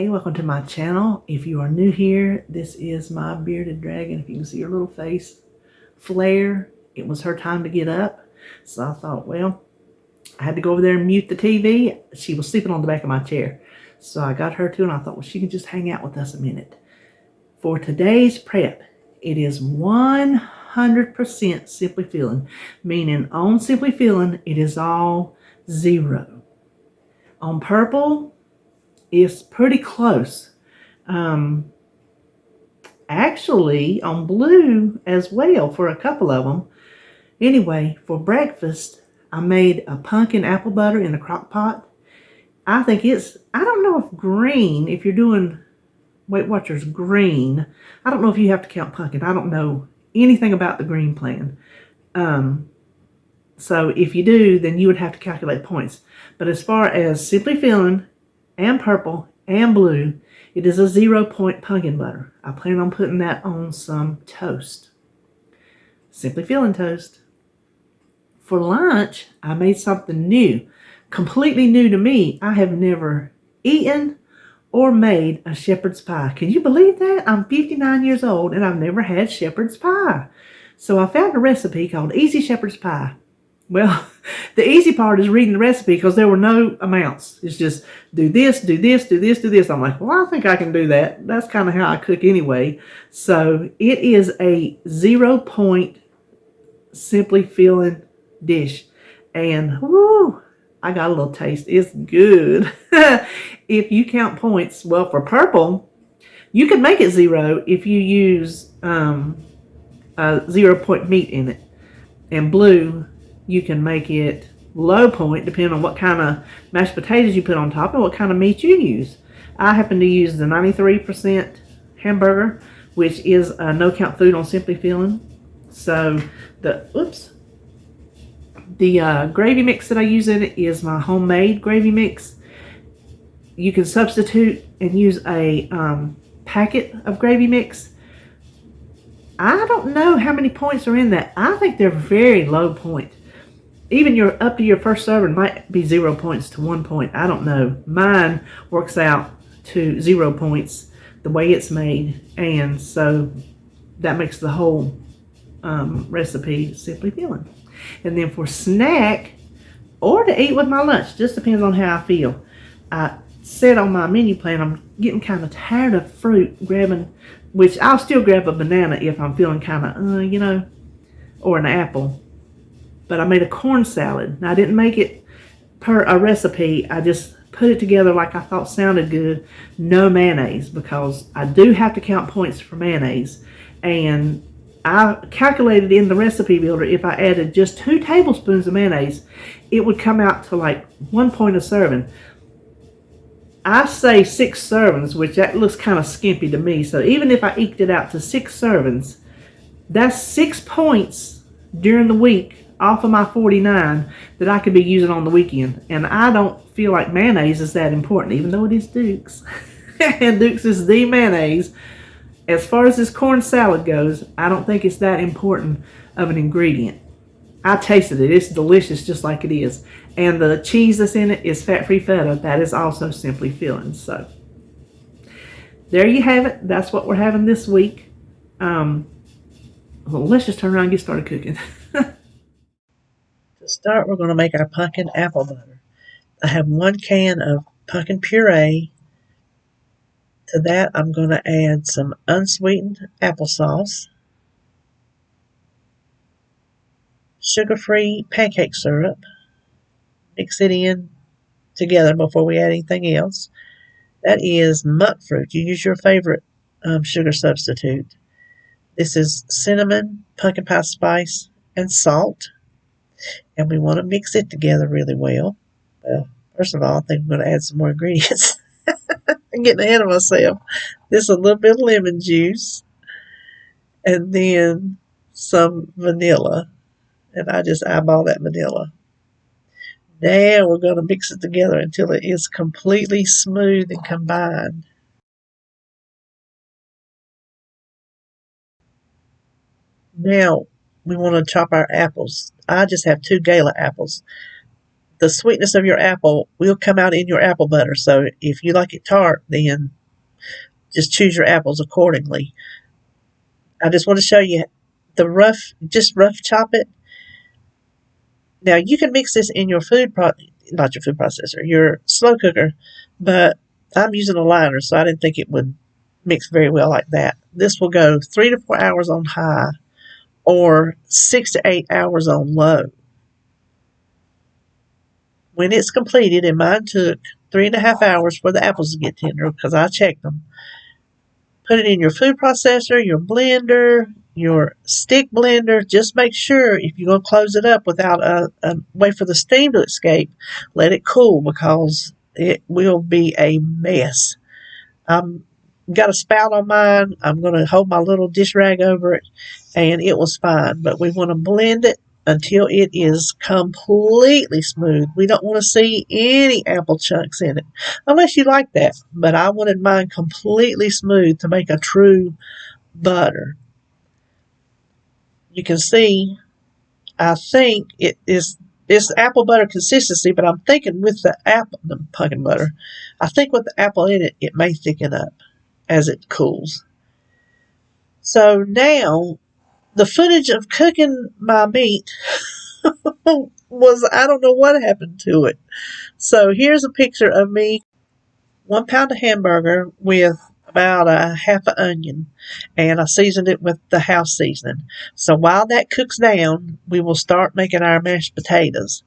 Hey, welcome to my channel. If you are new here, this is my bearded dragon. If you can see her little face flare, it was her time to get up. So I thought, well, I had to go over there and mute the TV. She was sleeping on the back of my chair. So I got her too, and I thought, well, she can just hang out with us a minute. For today's prep, it is 100% Simply Feeling, meaning on Simply Feeling, it is all 0. On Purple, it's pretty close. Actually, on Blue as well for a couple of them. Anyway, for breakfast, I made a pumpkin apple butter in a crock pot. I think I don't know if green, if you're doing Weight Watchers green, I don't know if you have to count pumpkin. I don't know anything about the green plan. So if you do, then you would have to calculate points. But as far as Simply Feeling and Purple and Blue, it is a 0-point pumpkin butter. I plan on putting that on some toast. Simply Feeling toast. For lunch, I made something new. Completely new to me. I have never eaten or made a shepherd's pie. Can you believe that? I'm 59 years old and I've never had shepherd's pie. So I found a recipe called Easy Shepherd's Pie. Well, the easy part is reading the recipe because there were no amounts. It's just do this, do this, do this, do this. I'm like, well, I think I can do that. That's kind of how I cook anyway. So it is a 0-point Simply Feeling dish. And whoo, I got a little taste. It's good. If you count points, well, for Purple, you can make it 0 if you use a 0-point meat in it. And Blue, you can make it low point depending on what kind of mashed potatoes you put on top and what kind of meat you use. I happen to use the 93% hamburger, which is a no-count food on Simply Feeling. So the gravy mix that I use in it is my homemade gravy mix. You can substitute and use a packet of gravy mix. I don't know how many points are in that. I think they're very low point. Even up to your first serving might be 0 points to 1 point. I don't know. Mine works out to 0 points the way it's made. And so that makes the whole recipe Simply Feeling. And then for snack or to eat with my lunch, just depends on how I feel. I said on my menu plan, I'm getting kind of tired of fruit, which I'll still grab a banana if I'm feeling kind of, or an apple. But I made a corn salad. Now, I didn't make it per a recipe. I just put it together like I thought sounded good. No mayonnaise, because I do have to count points for mayonnaise. And I calculated in the recipe builder, if I added just 2 tablespoons of mayonnaise, it would come out to like 1 point a serving. I say 6 servings, which that looks kind of skimpy to me. So even if I eked it out to 6 servings, that's 6 points during the week off of my 49 that I could be using on the weekend. And I don't feel like mayonnaise is that important, even though it is Duke's. And Duke's is the mayonnaise. As far as this corn salad goes, I don't think it's that important of an ingredient. I tasted it. It's delicious just like it is. And the cheese that's in it is fat-free feta. That is also Simply Feeling. So there you have it. That's what we're having this week. Well, let's just turn around and get started cooking. To start, we're going to make our pumpkin apple butter. I have 1 can of pumpkin puree. To that, I'm going to add some unsweetened applesauce, sugar-free pancake syrup. Mix it in together before we add anything else. That is monk fruit. You use your favorite sugar substitute. This is cinnamon, pumpkin pie spice, and salt. And we want to mix it together really well. Well, first of all, I think I'm going to add some more ingredients. I'm getting ahead of myself. This is a little bit of lemon juice. And then some vanilla. And I just eyeball that vanilla. Now we're going to mix it together until it is completely smooth and combined. Now we want to chop our apples. I just have 2 gala apples. the sweetness of your apple will come out in your apple butter. So if you like it tart, then just choose your apples accordingly. I just want to show you just rough chop it. Now you can mix this in your not your food processor, your slow cooker, but I'm using a liner, so I didn't think it would mix very well like that. This will go 3 to 4 hours on high or 6 to 8 hours on low. When it's completed, and mine took 3.5 hours for the apples to get tender because I checked them. Put it in your food processor, your blender, your stick blender. Just make sure if you're going to close it up without a way for the steam to escape, let it cool because it will be a mess. Got a spout on mine. I'm going to hold my little dish rag over it, and it was fine. But we want to blend it until it is completely smooth. We don't want to see any apple chunks in it, unless you like that. But I wanted mine completely smooth to make a true butter. You can see, I think it's apple butter consistency, but I'm thinking with the pumpkin butter, I think with the apple in it, it may thicken up as it cools. So now, the footage of cooking my meat I don't know what happened to it. So here's a picture of me, 1 pound of hamburger with about a half an onion, and I seasoned it with the house seasoning. So while that cooks down, we will start making our mashed potatoes.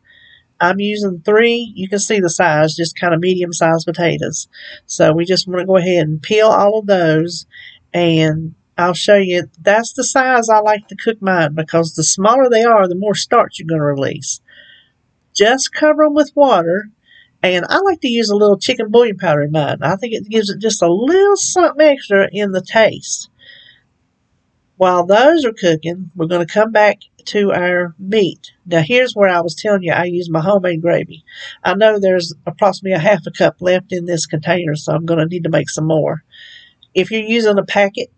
I'm using 3, you can see the size, just kind of medium-sized potatoes. So we just want to go ahead and peel all of those, and I'll show you, that's the size I like to cook mine, because the smaller they are, the more starch you're going to release. Just cover them with water, and I like to use a little chicken bouillon powder in mine. I think it gives it just a little something extra in the taste. While those are cooking, we're going to come back to our meat. Now, here's where I was telling you I use my homemade gravy. I know there's approximately a half a cup left in this container, so I'm going to need to make some more. If you're using a packet,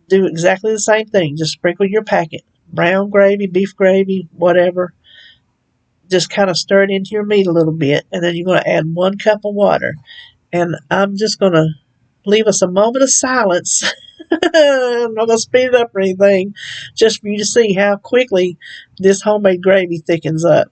do exactly the same thing. Just sprinkle your packet. Brown gravy, beef gravy, whatever. Just kind of stir it into your meat a little bit, and then you're going to add 1 cup of water. And I'm just going to leave us a moment of silence. I'm not going to speed it up or anything, just for you to see how quickly this homemade gravy thickens up.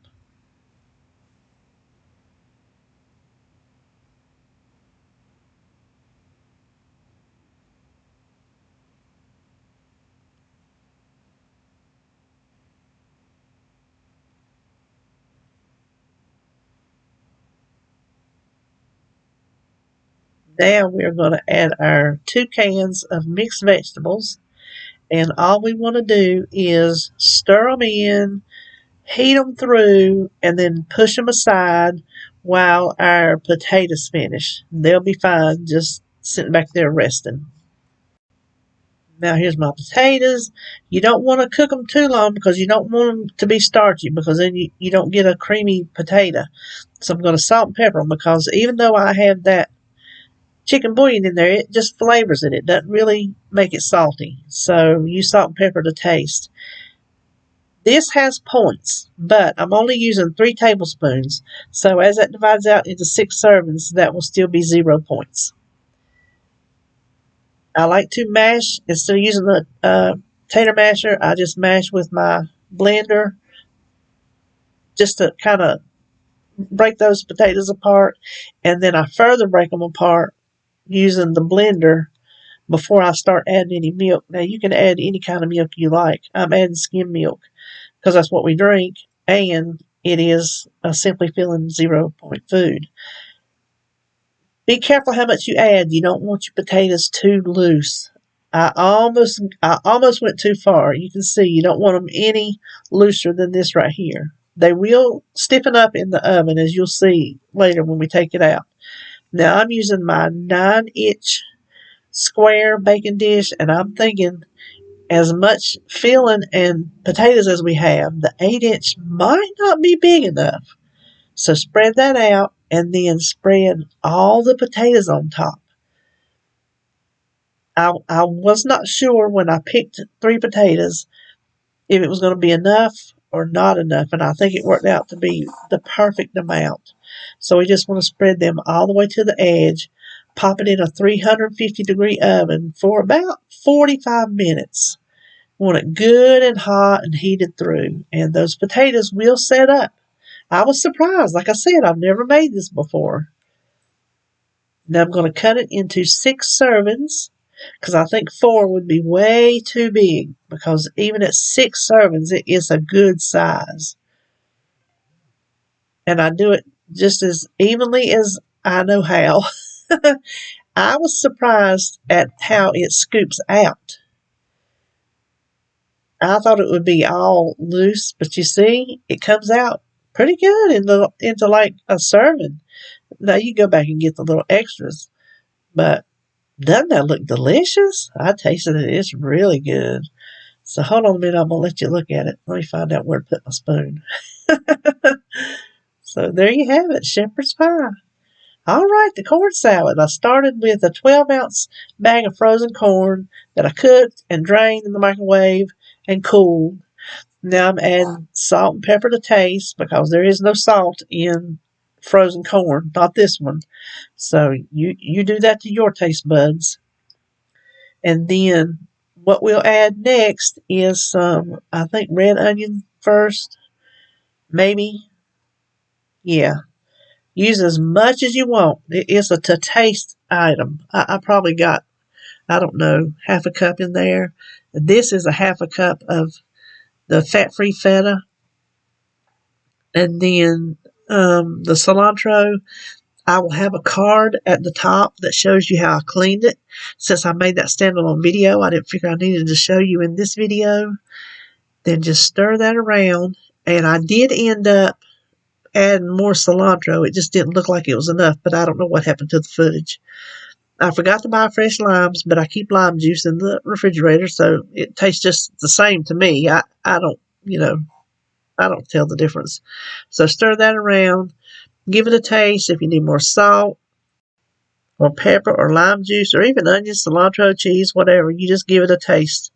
Now we're going to add our 2 cans of mixed vegetables, and all we want to do is stir them in, heat them through, and then push them aside while our potatoes finish. They'll be fine just sitting back there resting. Now here's my potatoes. You don't want to cook them too long because you don't want them to be starchy, because then you don't get a creamy potato. So I'm going to salt and pepper them, because even though I have that chicken bouillon in there, it just flavors it. It doesn't really make it salty. So use salt and pepper to taste. This has points, but I'm only using 3 tablespoons. So as that divides out into 6 servings, that will still be 0 points. I like to mash, instead of using the tater masher, I just mash with my blender just to kind of break those potatoes apart. And then I further break them apart using the blender before I start adding any milk. Now, you can add any kind of milk you like. I'm adding skim milk because that's what we drink, and it is a simply feeling 0 point food. Be careful how much you add. You don't want your potatoes too loose. I almost went too far. You can see you don't want them any looser than this right here. They will stiffen up in the oven, as you'll see later when we take it out. Now I'm using my 9-inch square baking dish, and I'm thinking as much filling and potatoes as we have, the 8-inch might not be big enough. So spread that out, and then spread all the potatoes on top. I was not sure when I picked 3 potatoes if it was going to be enough or not enough, and I think it worked out to be the perfect amount. So we just want to spread them all the way to the edge, pop it in a 350-degree oven for about 45 minutes. Want it good and hot and heated through, and those potatoes will set up. I was surprised. Like I said, I've never made this before. Now I'm going to cut it into 6 servings, because I think 4 would be way too big, because even at 6 servings, it is a good size. And I do it just as evenly as I know how. I was surprised at how it scoops out. I thought it would be all loose, but you see, it comes out pretty good into like a serving. Now you go back and get the little extras, but doesn't that look delicious? I tasted it. It's really good. So hold on a minute. I'm going to let you look at it. Let me find out where to put my spoon. So there you have it, shepherd's pie. All right, the corn salad. I started with a 12-ounce bag of frozen corn that I cooked and drained in the microwave and cooled. Now I'm adding salt and pepper to taste, because there is no salt in frozen corn, not this one. So you do that to your taste buds. And then what we'll add next is some, I think, red onion first. Maybe. Yeah. Use as much as you want. It's a to taste item. I probably got, I don't know, half a cup in there. This is a half a cup of the fat-free feta. And then the cilantro. I will have a card at the top that shows you how I cleaned it. Since I made that standalone video, I didn't figure I needed to show you in this video. Then just stir that around. And I did end up adding more cilantro. It just didn't look like it was enough, but I don't know what happened to the footage. I forgot to buy fresh limes, but I keep lime juice in the refrigerator, so it tastes just the same to me. I don't, I don't tell the difference. So stir that around. Give it a taste. If you need more salt or pepper or lime juice or even onions, cilantro, cheese, whatever, you just give it a taste.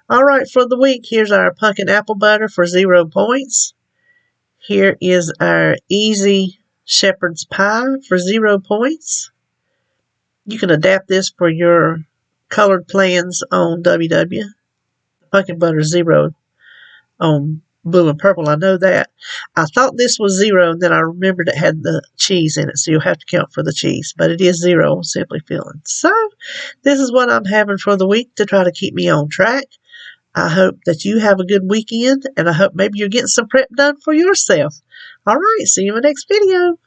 All right, for the week, here's our pumpkin apple butter for 0 points. Here is our easy shepherd's pie for 0 points. You can adapt this for your colored plans on WW. Pumpkin butter 0 on blue and purple. I know that. I thought this was 0, and then I remembered it had the cheese in it, so you'll have to count for the cheese. But it is 0 on Simply Feeling. So this is what I'm having for the week to try to keep me on track. I hope that you have a good weekend, and I hope maybe you're getting some prep done for yourself. All right, see you in the next video.